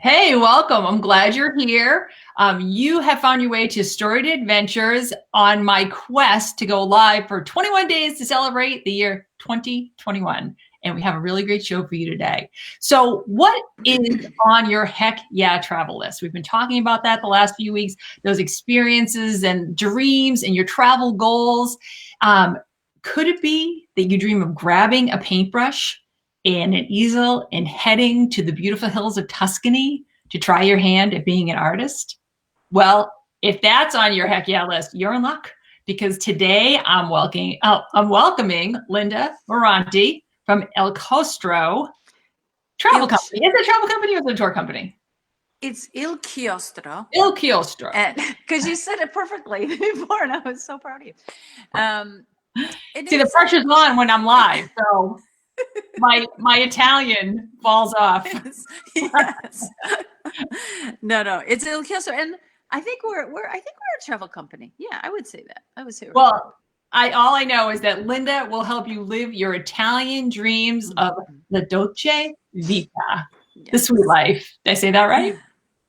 Hey, welcome. I'm glad you're here. You have found your way to Storied Adventures on my quest to go live for 21 days to celebrate the year 2021. And we have a really great show for you today. So, what is on your heck yeah travel list? We've been talking about that the last few weeks, those experiences and dreams and your travel goals. Um, could it be that you dream of grabbing a paintbrush and an easel and heading to the beautiful hills of Tuscany to try your hand at being an artist? Well, if that's on your heck yeah list, you're in luck because today I'm welcoming Linda Mironti from Il Chiostro Travel Il, Ch- Company. Is it a travel company or is it a tour company? it's Il Chiostro, Il Chiostro. and because you said it perfectly before, and I was so proud of you. Um, it See, the is pressure's on when I'm live, so my Italian falls off. yes. No, it's Il Chiostro, and I think we're a travel company. Yeah, I would say that. I would say we're a travel. Well, all I know is that Linda will help you live your Italian dreams of Mhm. the Dolce Vita, the sweet Yes. life. Did I say that right?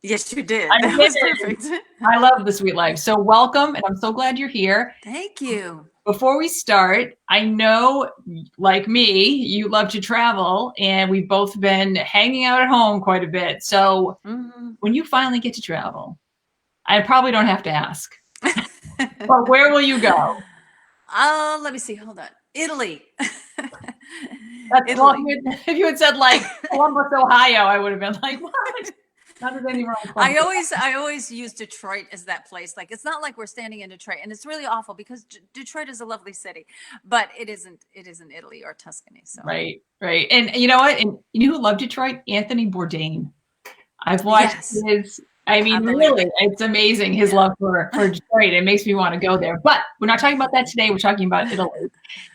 Yes, you I did. That was did. perfect. I love the sweet life. So welcome, and I'm so glad you're here. Thank you. Before we start, I know, like me, you love to travel, and we've both been hanging out at home quite a bit. So Mhm. when you finally get to travel, I probably don't have to ask, but where will you go? Let me see. Hold on. Italy. That's well, Italy. if you had said like Columbus, Ohio, I would have been like, what? Not that any wrong with I Columbus. always I always use Detroit as that place. Like it's not like we're standing in Detroit, and it's really awful because Detroit is a lovely city, but it isn't Italy or Tuscany. So Right, right. And you know what? And you know who loved Detroit? Anthony Bourdain. I've watched yes, his, I I mean, believe really, it. it's amazing his Yeah. love for Detroit. It makes me want to go there. But we're not talking about that today. We're talking about Italy.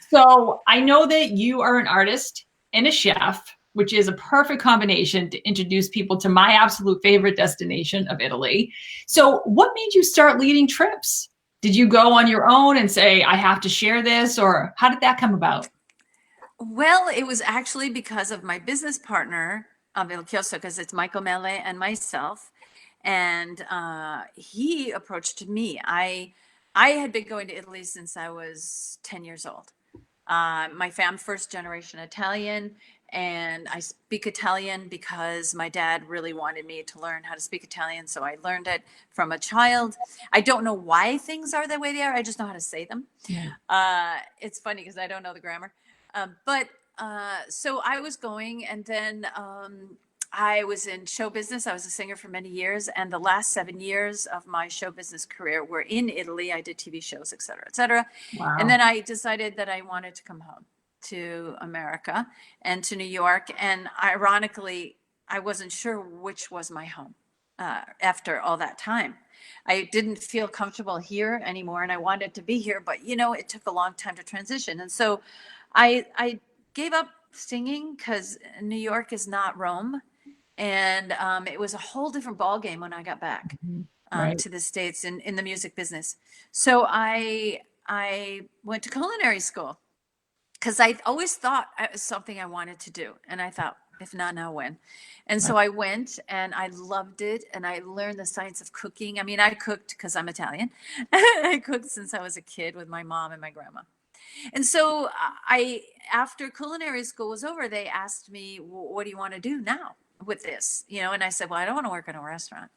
So I know that you are an artist and a chef, which is a perfect combination to introduce people to my absolute favorite destination of Italy. So what made you start leading trips? Did you go on your own and say, I have to share this? Or how did that come about? Well, it was actually because of my business partner, Il Chiostro, because it's Michael Mele and myself, and he approached me. I had been going to Italy since I was 10 years old. I'm first generation Italian, and I speak Italian because my dad really wanted me to learn how to speak Italian. So I learned it from a child. I don't know why things are the way they are. I just know how to say them. Yeah. It's funny because I don't know the grammar. But so I was going, and then I was in show business. I was a singer for many years, and the last 7 years of my show business career were in Italy. I did TV shows, et cetera, et cetera. And Wow. then I decided that I wanted to come home to America and to New York. And ironically, I wasn't sure which was my home after all that time. I didn't feel comfortable here anymore, and I wanted to be here, but it took a long time to transition. And so I gave up singing because New York is not Rome, and it was a whole different ballgame when I got back Mhm. Right. to the States in the music business. So I went to culinary school because I always thought it was something I wanted to do. And I thought, if not now, when? And Right. so I went and I loved it. And I learned the science of cooking. I mean, I cooked because I'm Italian. I cooked since I was a kid with my mom and my grandma. And so after culinary school was over, they asked me, well, what do you want to do now with this? And I said, well, I don't want to work in a restaurant.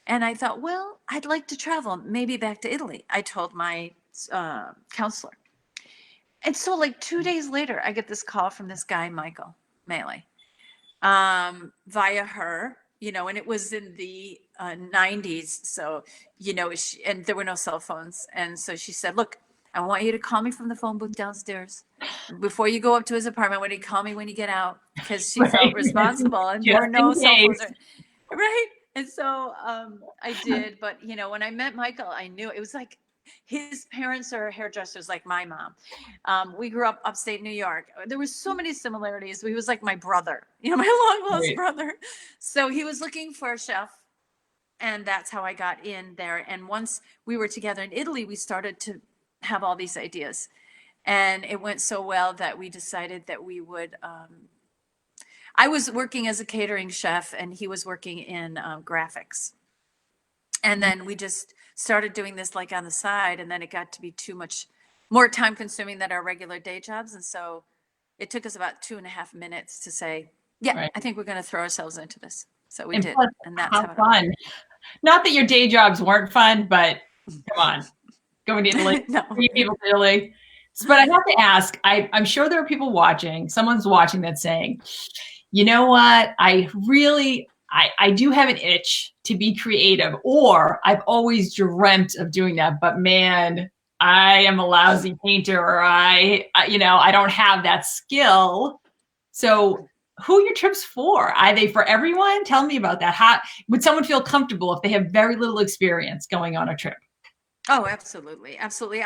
And I thought, well, I'd like to travel, maybe back to Italy. I told my counselor. And so, like 2 days later, I get this call from this guy, Michael Maley, via her, and it was in the 90s. So, and there were no cell phones. And so she said, look, I want you to call me from the phone booth downstairs. Before you go up to his apartment, I want you to call me when you get out because she felt Right. responsible and there Just were in no cell phones. case. Right. And so I did. But, when I met Michael, I knew it was like his parents are hairdressers like my mom. We grew up upstate New York. There was so many similarities. He was like my brother, my long lost Right. brother. So he was looking for a chef. And that's how I got in there. And once we were together in Italy, we started to have all these ideas. And it went so well that we decided that we would I was working as a catering chef and he was working in graphics. And then we just started doing this like on the side, and then it got to be too much more time consuming than our regular day jobs. And so it took us about 2.5 minutes to say, yeah, Right. I think we're going to throw ourselves into this. So we And did. plus, And that's how how it all fun. Not that your day jobs weren't fun, but come on, going to Italy, no. 3 people to Italy. But I have to ask, I'm sure there are people watching, someone's watching that's saying, you know what, I do have an itch to be creative, or I've always dreamt of doing that, but man, I am a lousy painter, or I don't have that skill. So who are your trips for? Are they for everyone? Tell me about that. How would someone feel comfortable if they have very little experience going on a trip? Oh, absolutely. Absolutely.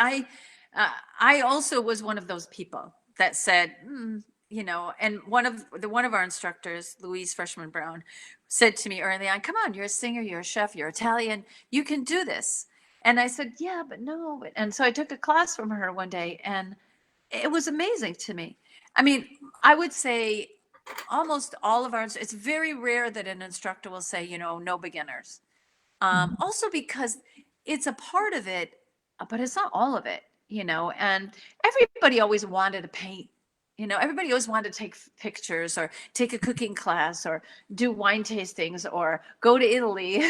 I also was one of those people that said, and one of our instructors, Louise Freshman Brown, said to me early on, come on, you're a singer, you're a chef, you're Italian, you can do this. And I said, yeah, but no. And so I took a class from her one day and it was amazing to me. I mean, I would say almost all of it's very rare that an instructor will say, no beginners. Also because it's a part of it, but it's not all of it, and everybody always wanted to paint. Everybody always wanted to take pictures or take a cooking class or do wine tastings or go to Italy.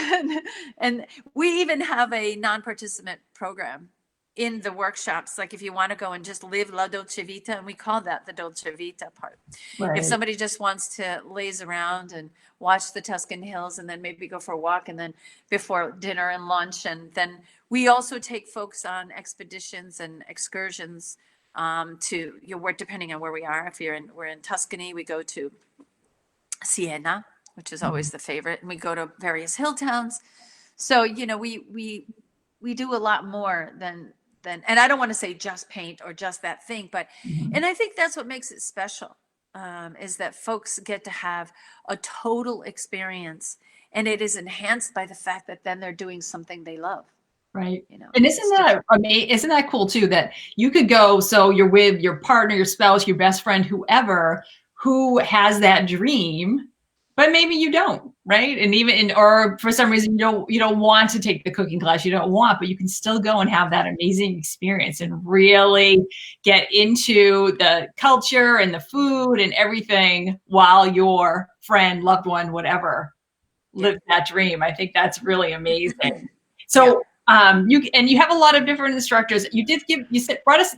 And we even have a non-participant program in the workshops. Like if you want to go and just live La Dolce Vita, and we call that the Dolce Vita part. Right. If somebody just wants to laze around and watch the Tuscan hills and then maybe go for a walk and then before dinner and lunch. And then we also take folks on expeditions and excursions to depending on where we are. If we're in Tuscany, we go to Siena, which is always the favorite, and we go to various hill towns. So we do a lot more than and I don't want to say just paint or just that thing, but and I think that's what makes it special, is that folks get to have a total experience, and it is enhanced by the fact that then they're doing something they love. Right. And isn't that cool too, that you could go, so you're with your partner, your spouse, your best friend, whoever, who has that dream, but maybe you don't, right? And or for some reason you don't want to take the cooking class, but you can still go and have that amazing experience and really get into the culture and the food and everything while your friend, loved one, whatever, lives that dream. I think that's really amazing. So you have a lot of different instructors.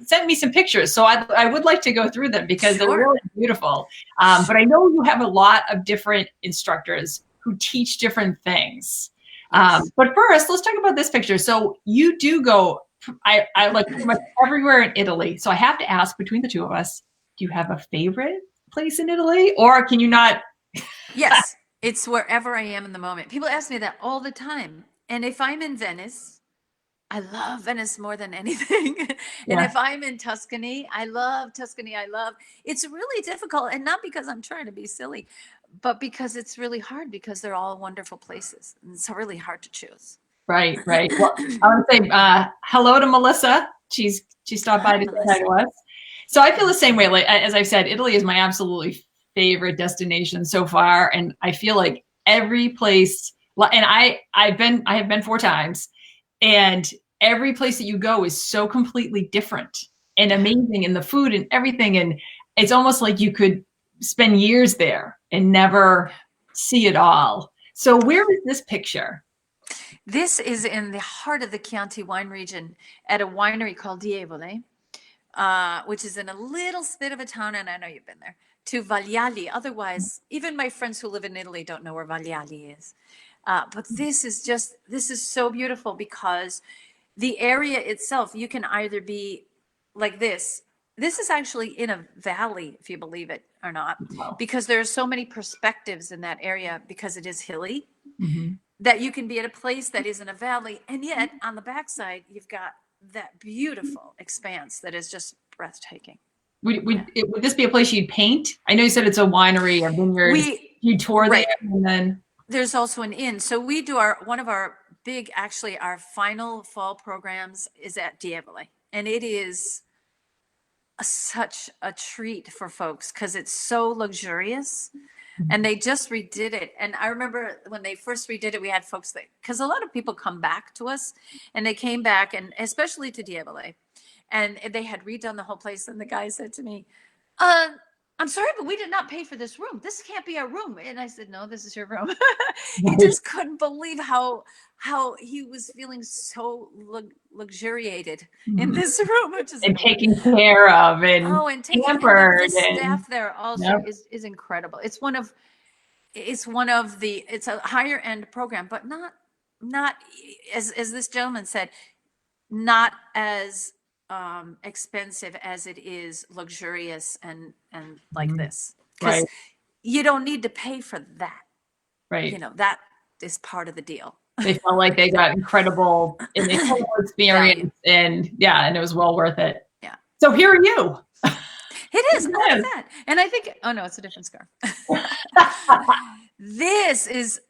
Sent me some pictures, so I would like to go through them because they're really beautiful. But I know you have a lot of different instructors who teach different things. But first, let's talk about this picture. So you do go. I like pretty much everywhere in Italy. So I have to ask, between the two of us, do you have a favorite place in Italy, or can you not? Yes, it's wherever I am in the moment. People ask me that all the time. And if I'm in Venice, I love Venice more than anything. And if I'm in Tuscany, I love Tuscany. It's really difficult. And not because I'm trying to be silly, but because it's really hard because they're all wonderful places. And it's really hard to choose. Right. Well, I want to say hello to Melissa. She stopped by to say hi to us. So I feel the same way. Like, as I've said, Italy is my absolutely favorite destination so far. And I feel like every place, and I have been 4 times, and every place that you go is so completely different and amazing, in the food and everything. And it's almost like you could spend years there and never see it all. So where is this picture? This is in the heart of the Chianti wine region at a winery called Dievole, which is in a little bit of a town, and I know you've been there, to Vagliali. Otherwise, even my friends who live in Italy don't know where Vagliali is. But this is so beautiful because the area itself, you can either be like this. This is actually in a valley, if you believe it or not, because there are so many perspectives in that area because it is hilly, that you can be at a place that is in a valley. And yet on the backside, you've got that beautiful expanse that is just breathtaking. Would this be a place you'd paint? I know you said it's a winery, a vineyard. You tour there, and then there's also an inn. So we do one of our big, actually our final fall programs is at Dievole. And it is such a treat for folks because it's so luxurious. and they just redid it. And I remember when they first redid it, we had folks that, because a lot of people come back to us, and they came back, and especially to Diabole, and they had redone the whole place. And the guy said to me, uh, I'm sorry, but we did not pay for this room. This can't be our room. And I said, no, this is your room. He just couldn't believe how he was feeling so luxuriated in this room, which is And taken care of and and taking, and pampered the and staff there also is incredible. It's one of it's a higher end program, but not as this gentleman said, not as expensive as it is luxurious and like this, because right, you don't need to pay for that. right. That is part of the deal. They felt like they got an incredible experience, and and it was well worth it. Yeah. So here are you. It is. Look at that. And I think, oh no, it's a different scarf. This is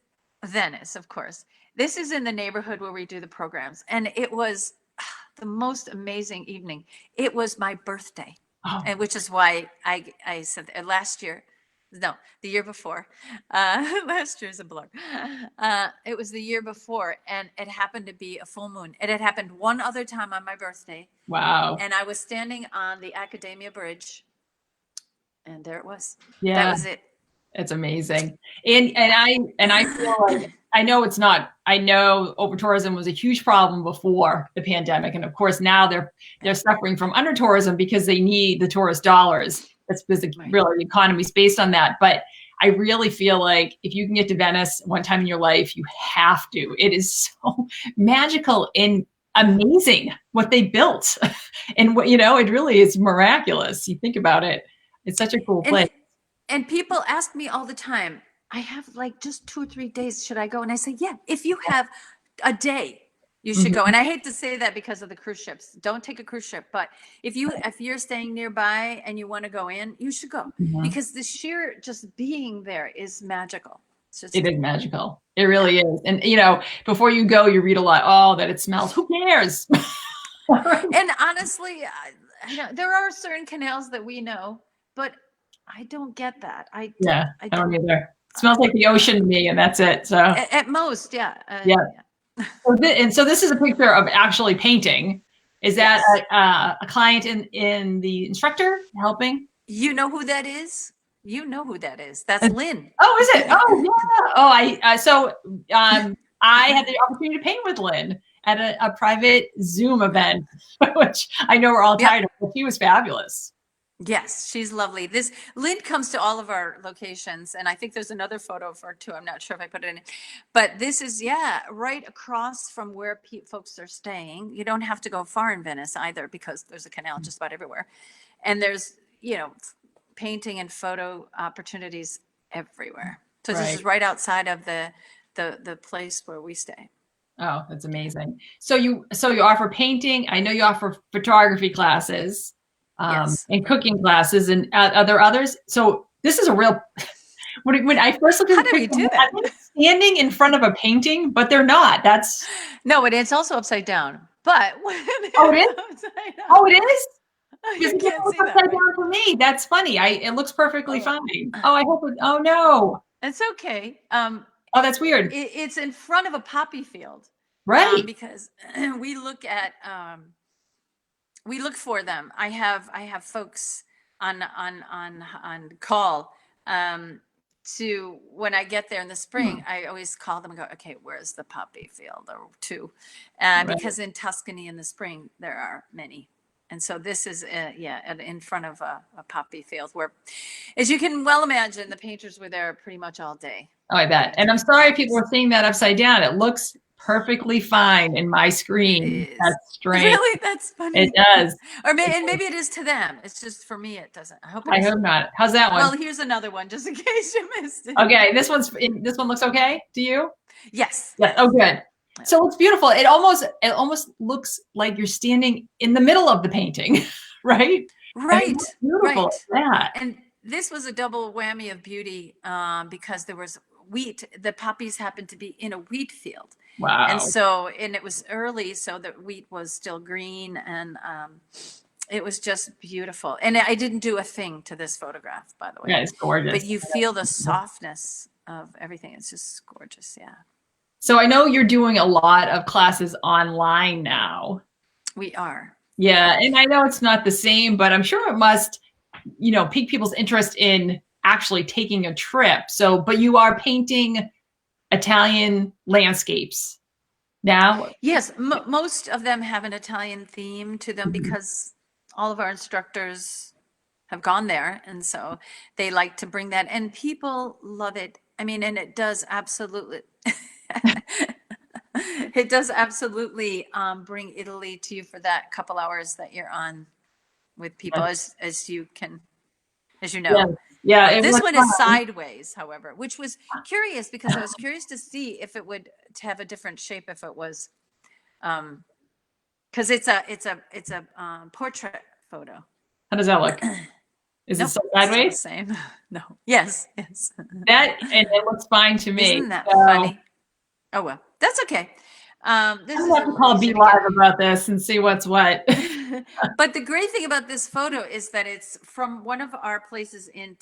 Venice, of course. This is in the neighborhood where we do the programs. And it was the most amazing evening. It was my birthday. And which is why I said last year, no, the year before, last year's a blur. It was the year before, and it happened to be a full moon. It had happened one other time on my birthday. Wow. And I was standing on the Academia Bridge, and there it was. Yeah. That was it. It's amazing. And I feel like, I know over tourism was a huge problem before the pandemic. And of course now they're suffering from under tourism because they need the tourist dollars. That's really the economy's based on that. But I really feel like if you can get to Venice one time in your life, you have to. It is so magical and amazing what they built. And what, it really is miraculous. You think about it. It's such a cool place. And people ask me all the time, I have like just 2 or 3 days. Should I go? And I say, yeah, if you have a day, you should go. And I hate to say that because of the cruise ships. Don't take a cruise ship. But if you're staying nearby and you want to go in, you should go, because the sheer just being there is magical. It is magical. It really is. And, before you go, you read a lot, that it smells. Who cares? And honestly, there are certain canals that we know, but I don't get that. I don't either. It smells like the ocean to me, and that's it. So at most, yeah. So this is a picture of actually painting. Is that a client in the instructor helping? You know who that is? You know who that is? That's Lynn. Oh, is it? Oh, yeah. Oh, I had the opportunity to paint with Lynn at a private Zoom event, which I know we're all tired of, but she was fabulous. Yes, she's lovely. Lynn comes to all of our locations, and I think there's another photo of her too. I'm not sure if I put it in, but this is right across from where folks are staying. You don't have to go far in Venice either, because there's a canal just about everywhere, and there's painting and photo opportunities everywhere. So this is right outside of the place where we stay. Oh, that's amazing. So you offer painting. I know you offer photography classes. And cooking classes, and are there others? So this is a real. When I first looked at how do we do that? I'm standing in front of a painting, but they're not. It's also upside down. But it is. Oh, it is. You can't see that upside down for me. That's funny. It looks perfectly fine. Oh, I hope. Oh no. It's okay. Oh, that's weird. It's in front of a poppy field, right? Because we look at. We look for them. I have folks on call to, when I get there in the spring, I always call them and go, okay, where's the poppy field or two? Because in Tuscany in the spring, there are many. And so this is, in front of a poppy field where, as you can well imagine, the painters were there pretty much all day. Oh, I bet. And I'm sorry if people are seeing that upside down. It looks perfectly fine in my screen. That's strange. Really? That's funny. It does. And maybe it is to them. It's just for me, it doesn't. I hope not. How's that one? Well, here's another one, just in case you missed it. Okay, this one looks okay to you? Yes. Yeah. Oh, good. So it's beautiful. It almost looks like you're standing in the middle of the painting, right? Right. Beautiful. Right. Yeah. And this was a double whammy of beauty, because there was wheat. The poppies happened to be in a wheat field. Wow. And it was early, so the wheat was still green, and It was just beautiful. And I didn't do a thing to this photograph, by the Yeah, way. it's gorgeous. But you feel the softness of everything. It's just gorgeous. Yeah. So I know you're doing a lot of classes online now. We are. Yeah, and I know it's not the same, but I'm sure it must, pique people's interest in actually taking a trip. So, but you are painting Italian landscapes now. Yes, most of them have an Italian theme to them Mhm. because all of our instructors have gone there. And so they like to bring that, and people love it. I mean, and it does absolutely, it does absolutely bring Italy to you for that couple hours that you're on with people, as you can, as you Yeah, know. yeah, it This was one is fun. sideways, however, which was curious because I was curious to see if it would have a different shape if it was, because it's a portrait photo. How does that look? Is it Nope, still still the sideways? same. No. Yes, yes. That and it looks fine to me. Isn't that So funny? Oh well, that's okay. This I'm is gonna a have to little call Be easier to get. Live about this and see what's what. But the great thing about this photo is that it's from one of our places in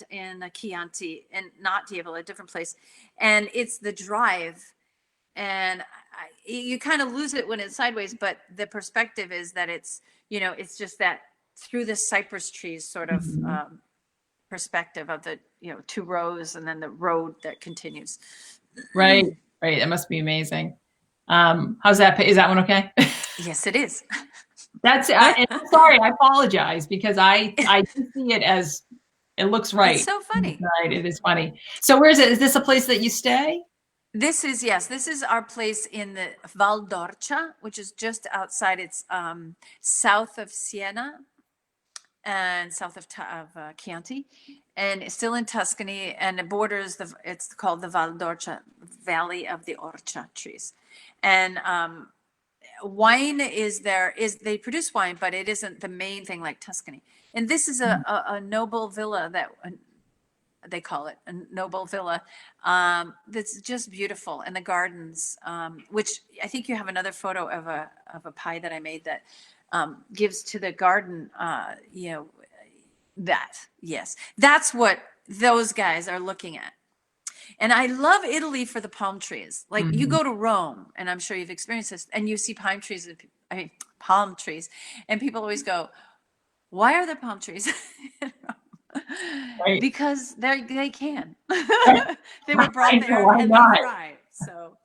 Chianti, and not Diavola, a different place, and it's the drive. And you kind of lose it when it's sideways, but the perspective is that it's just that through the cypress trees sort of Mhm. perspective of the two rows and then the road that continues. Right, right. That must be amazing. How's that? Is that one okay? Yes, it is. And I'm sorry, I apologize because I do see it as it looks It's right. so funny. Right, it is funny. So where is it? Is this a place that you stay? This is our place in the Val d'Orcia, which is just outside. It's south of Siena and south of Chianti, and it's still in Tuscany, and it borders it's called the Val d'Orcia, Valley of the Orcia trees. And wine is they produce wine, but it isn't the main thing like Tuscany. And this is a noble villa that they call it, a noble villa, that's just beautiful, and the gardens, which I think you have another photo of a pie that I made that gives to the garden, that, yes, that's what those guys are looking at. And I love Italy for the palm trees. Like, you Mhm. go to Rome, and I'm sure you've experienced this, and you see palm trees, I mean, palm trees, and people always go, "Why are there palm trees?" Right. Because they can. They were I brought know, there why and they not? thrive. So,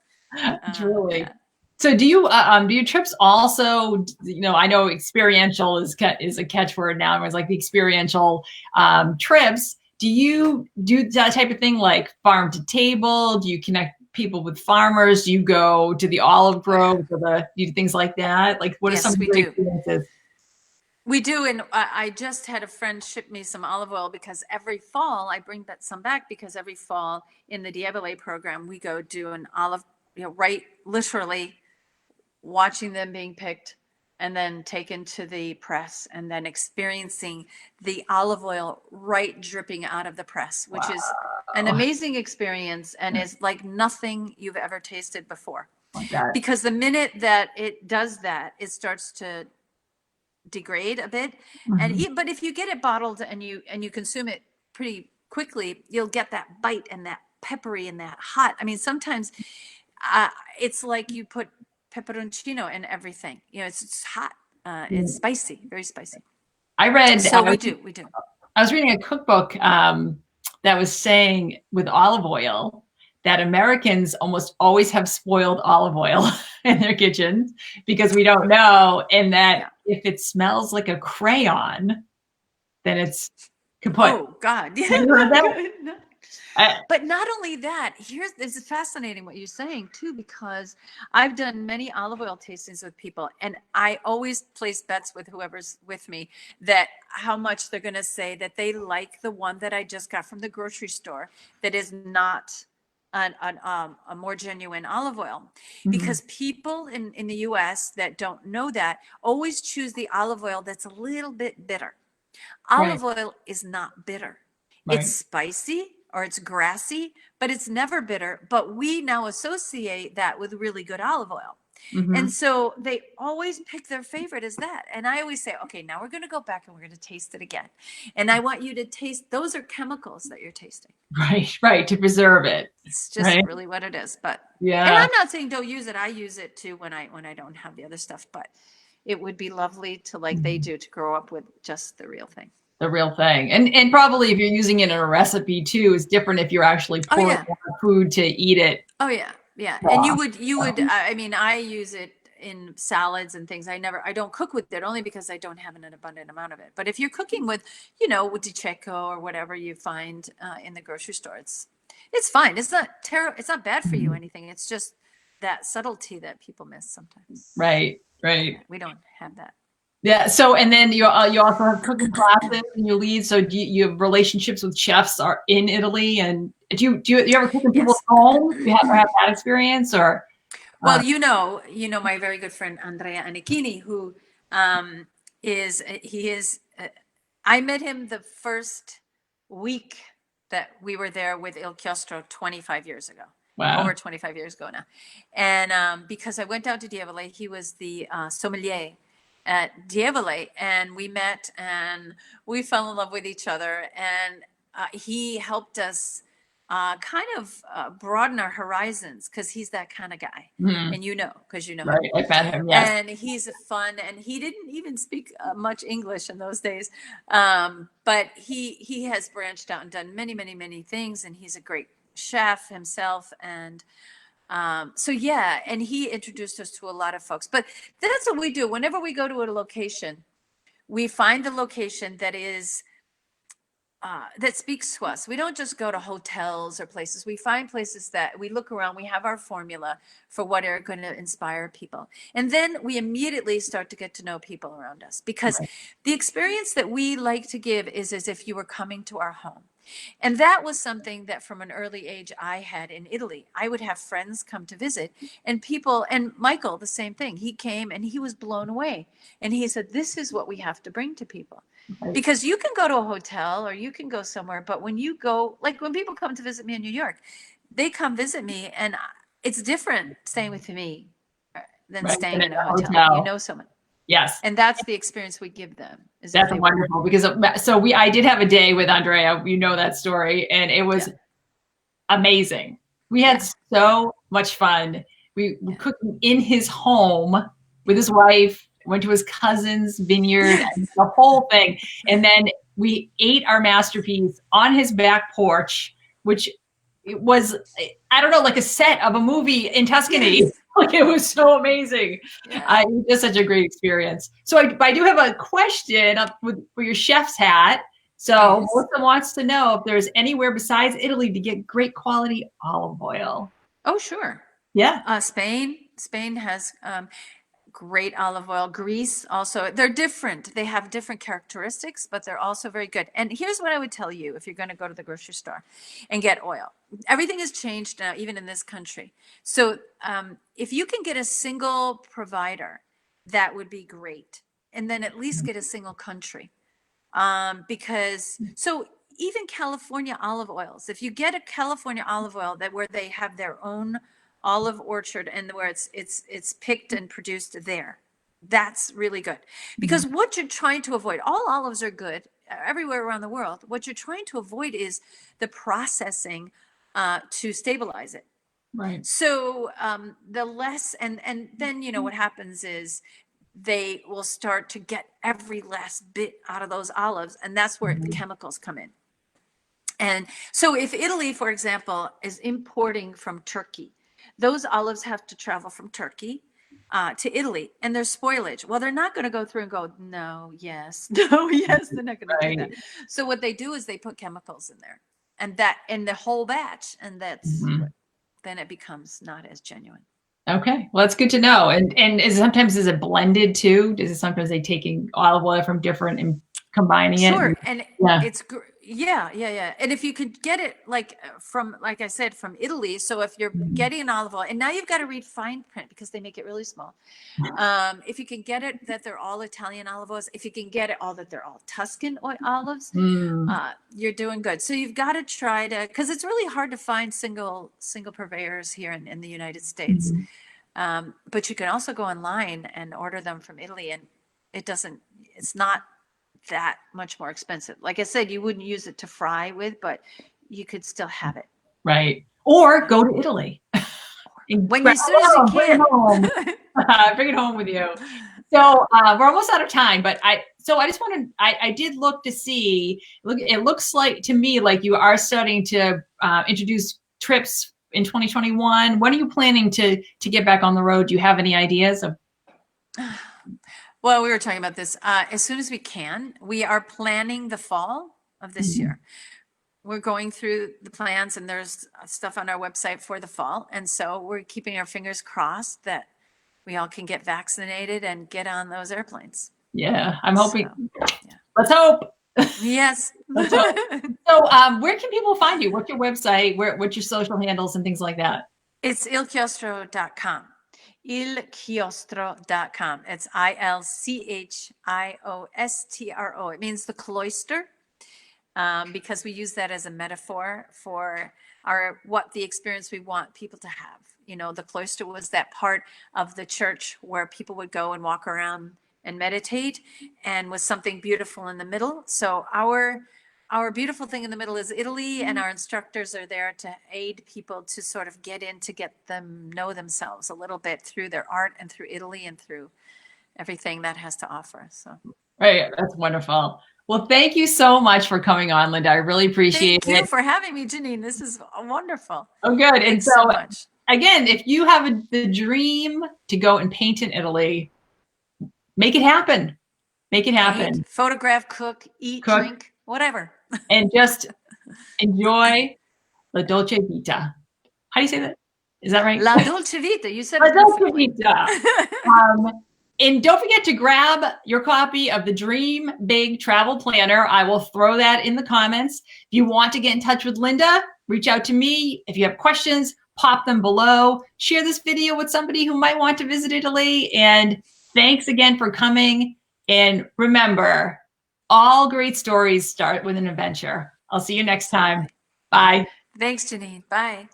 Truly. yeah. So do your trips also, I know experiential is a catchword now. Everyone's like the experiential trips. Do you do that type of thing like farm to table? Do you connect people with farmers? Do you go to the olive Oh, yeah. groves or do you do things like that? Like what are some Yes, of we your do. experiences? We do. And I just had a friend ship me some olive oil because every fall I bring some back, because every fall in the Diabole program, we go do an olive, right, literally watching them being picked and then taken to the press, and then experiencing the olive oil right dripping out of the press, which is an Wow. amazing experience and is like nothing you've ever tasted before. Like that. Because the minute that it does that, it starts to degrade a bit. And Mhm. but if you get it bottled and you consume it pretty quickly, you'll get that bite and that peppery and that hot. I mean, sometimes uh, it's like you put pepperoncino in everything. It's hot. It's spicy, very spicy. I read, So we do. I was reading a cookbook that was saying with olive oil that Americans almost always have spoiled olive oil in their kitchens because we don't know, and that Yeah. if it smells like a crayon, then it's kaput. Oh God. Have Yeah. you heard Not that? good. Uh, But not only that, this is fascinating what you're saying too, because I've done many olive oil tastings with people, and I always place bets with whoever's with me that how much they're going to say that they like the one that I just got from the grocery store that is not a more genuine olive oil. mhm. Because people in the US that don't know that always choose the olive oil that's a little bit bitter. Right, Olive oil is not bitter. It's right. spicy or it's grassy, but it's never bitter. But we now associate that with really good olive oil. Mm-hmm. And so they always pick their favorite as that. And I always say, okay, now we're going to go back and we're going to taste it again. And I want you to taste, those are chemicals that you're tasting. Right, right, to preserve it. It's just Right. really what it is. But, and Yeah. I'm not saying don't use it. I use it too when I don't have the other stuff, but it would be lovely to, like they do, to grow up with just the real thing. The real thing. And probably if you're using it in a recipe too, it's different if you're actually Oh pouring yeah. food to eat it Oh yeah. Yeah. And raw. you would, I mean, I use it in salads and things. I don't cook with it only because I don't have an abundant amount of it. But if you're cooking with, with Diceco or whatever you find in the grocery store, it's fine. It's not terrible. It's not bad for you or anything. It's just that subtlety that people miss sometimes. Right, right. Yeah, we don't have that. Yeah. So, and then you also have cooking classes and you lead. So, you have relationships with chefs are in Italy, and do you ever cook in people's Yes. homes? Do you have that experience, or? Well, my very good friend Andrea Annichini, who I met him the first week that we were there with Il Chiostro 25 years ago. Wow. Over 25 years ago now. And because I went down to Dievole, he was the sommelier at Dievole, and we met and we fell in love with each other. And he helped us kind of broaden our horizons because he's that kind of guy. Mhm. And because you know Right. him. I met him. Yes. And he's fun, and he didn't even speak much English in those days. But he has branched out and done many, many, many things, and he's a great chef himself. And so yeah, and he introduced us to a lot of folks. But that's what we do. Whenever we go to a location, we find a location that is that speaks to us. We don't just go to hotels or places. We find places that we look around, we have our formula for what are going to inspire people. And then we immediately start to get to know people around us, because the experience that we like to give is as if you were coming to our home. And that was something that from an early age I had in Italy. I would have friends come to visit, and people, and Michael, the same thing. He came and he was blown away. And he said, this is what we have to bring to people. Because you can go to a hotel or you can go somewhere, but when you go, like when people come to visit me in New York, they come visit me, and it's different staying with me than staying in a hotel. You know someone. Yes. And that's the experience we give them. That's wonderful, because I did have a day with Andrea, that story, and it was amazing. We had so much fun. We were cooking in his home with his wife, went to his cousin's vineyard, and the whole thing. And then we ate our masterpiece on his back porch, which it was, I don't know, like a set of a movie in Tuscany. Yes. Like, it was so amazing. Yeah. It was just such a great experience. So I do have a question for your chef's hat. So Melissa wants to know if there's anywhere besides Italy to get great quality olive oil. Oh, sure. Yeah. Spain has great olive oil. Greece also. They're different. They have different characteristics, but they're also very good. And here's what I would tell you if you're going to go to the grocery store and get oil. Everything has changed now, even in this country. So if you can get a single provider, that would be great. And then at least get a single country. Because so even California olive oils, if you get a California olive oil where they have their own olive orchard and where it's picked and produced there, that's really good. Because what you're trying to avoid, all olives are good everywhere around the world. What you're trying to avoid is the processing to stabilize it. Right. So the less, and then what happens is they will start to get every last bit out of those olives, and that's where the chemicals come in. And so if Italy, for example, is importing from Turkey, those olives have to travel from Turkey to Italy, and there's spoilage. Well, they're not going to go through and go, no, yes, no, yes. They're not going to do that. So what they do is they put chemicals in there, and that in the whole batch, and that's then it becomes not as genuine. Okay, well, that's good to know. And sometimes is it blended too? Does it sometimes they taking olive oil from different and combining it? Sure, and it's yeah. And if you could get it like I said, from Italy. So if you're getting an olive oil, and now you've got to read fine print because they make it really small. If you can get it that they're all Italian olive oils, if you can get it all that they're all Tuscan olives, you're doing good. So you've got to try to, because it's really hard to find single purveyors here in the United States. But you can also go online and order them from Italy, and it's not that much more expensive. Like I said, you wouldn't use it to fry with, but you could still have it. Right. Or go to Italy. As soon as you Bring it can. home. Bring it home with you. So we're almost out of time, but I just wanted, I did look to see, it looks like to me like you are starting to introduce trips in 2021. When are you planning to get back on the road? Do you have any ideas of? Well, we were talking about this. As soon as we can, we are planning the fall of this year. We're going through the plans, and there's stuff on our website for the fall. And so we're keeping our fingers crossed that we all can get vaccinated and get on those airplanes. Yeah, I'm hoping. So, yeah. Let's hope. Yes. Let's hope. So where can people find you? What's your website? What's your social handles and things like that? It's ilchiostro.com. ilchiostro.com. It's ILCHIOSTRO. It means the cloister, because we use that as a metaphor for what the experience we want people to have. You know, the cloister was that part of the church where people would go and walk around and meditate, and with something beautiful in the middle. So our beautiful thing in the middle is Italy, and our instructors are there to aid people to sort of get them know themselves a little bit through their art and through Italy and through everything that has to offer. So, right, that's wonderful. Well, thank you so much for coming on, Linda. I really appreciate it. Thank you for having me, Janine. This is wonderful. Oh, good. Thanks so much. Again, if you have the dream to go and paint in Italy, make it happen. Make it happen. Paint, photograph, cook, eat, drink, whatever. And just enjoy la Dolce Vita. How do you say that? Is that right? La Dolce Vita. You said La Dolce Vita. And don't forget to grab your copy of the Dream Big Travel Planner. I will throw that in the comments. If you want to get in touch with Linda, reach out to me. If you have questions, pop them below. Share this video with somebody who might want to visit Italy. And thanks again for coming. And remember, all great stories start with an adventure. I'll see you next time. Bye. Thanks, Janine. Bye.